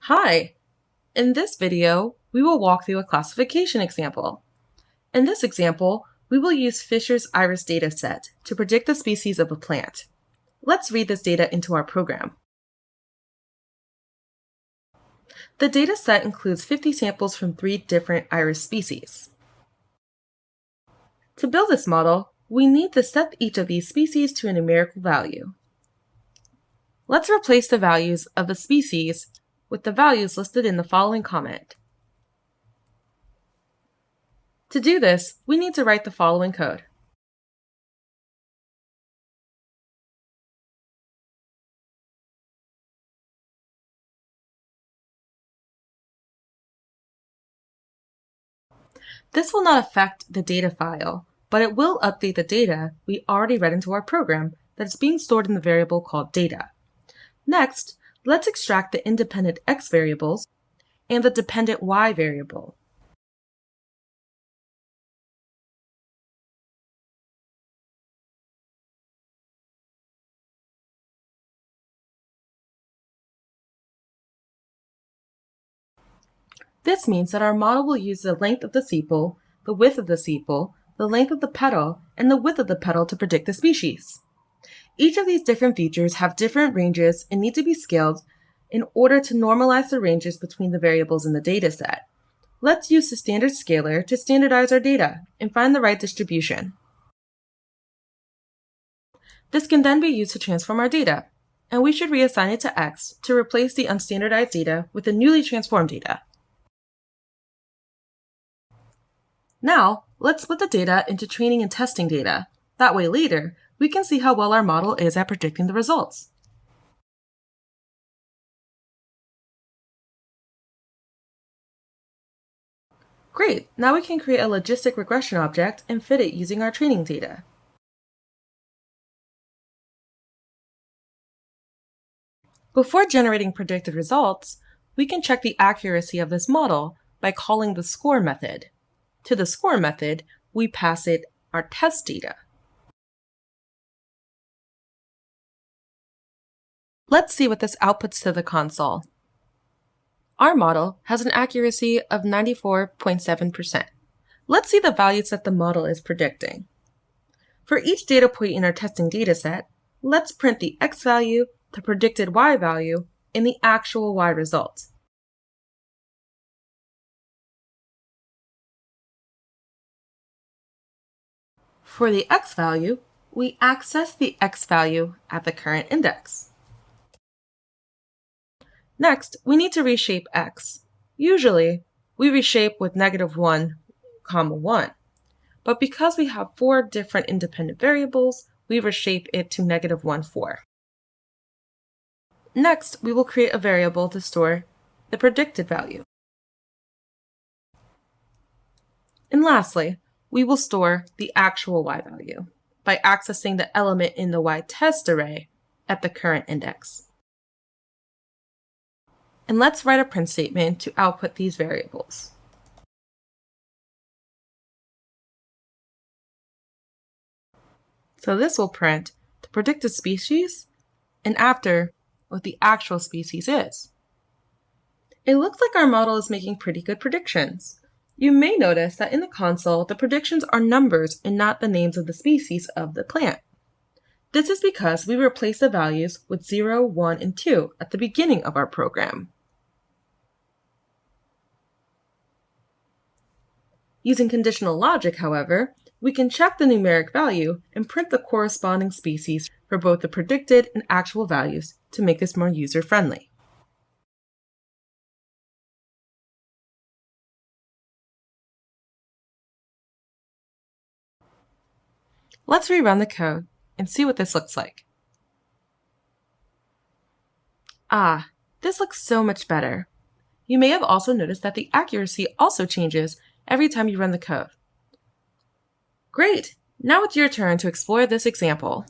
Hi! In this video, we will walk through a classification example. In this example, we will use Fisher's iris dataset to predict the species of a plant. Let's read this data into our program. The dataset includes 50 samples from 3 different iris species. To build this model, we need to set each of these species to a numerical value. Let's replace the values of the species with the values listed in the following comment. To do this, we need to write the following code. This will not affect the data file, but it will update the data we already read into our program that is being stored in the variable called data. Next, let's extract the independent x variables and the dependent y variable. This means that our model will use the length of the sepal, the width of the sepal, the length of the petal, and the width of the petal to predict the species. Each of these different features have different ranges and need to be scaled in order to normalize the ranges between the variables in the dataset. Let's use the standard scaler to standardize our data and find the right distribution. This can then be used to transform our data, and we should reassign it to x to replace the unstandardized data with the newly transformed data. Now, let's split the data into training and testing data. That way later, we can see how well our model is at predicting the results. Great, now we can create a logistic regression object and fit it using our training data. Before generating predicted results, we can check the accuracy of this model by calling the score method. To the score method, we pass it our test data. Let's see what this outputs to the console. Our model has an accuracy of 94.7%. Let's see the values that the model is predicting. For each data point in our testing dataset, let's print the x value, the predicted y value, and the actual y result. For the x value, we access the x value at the current index. Next, we need to reshape x. Usually, we reshape with -1, 1. But because we have 4 different independent variables, we reshape it to -1, 4. Next, we will create a variable to store the predicted value. And lastly, we will store the actual y value by accessing the element in the y test array at the current index. And let's write a print statement to output these variables. So this will print the predicted species and after what the actual species is. It looks like our model is making pretty good predictions. You may notice that in the console, the predictions are numbers and not the names of the species of the plant. This is because we replace the values with 0, 1, and 2 at the beginning of our program. Using conditional logic, however, we can check the numeric value and print the corresponding species for both the predicted and actual values to make this more user-friendly. Let's rerun the code and see what this looks like. This looks so much better. You may have also noticed that the accuracy also changes every time you run the code. Great! Now it's your turn to explore this example.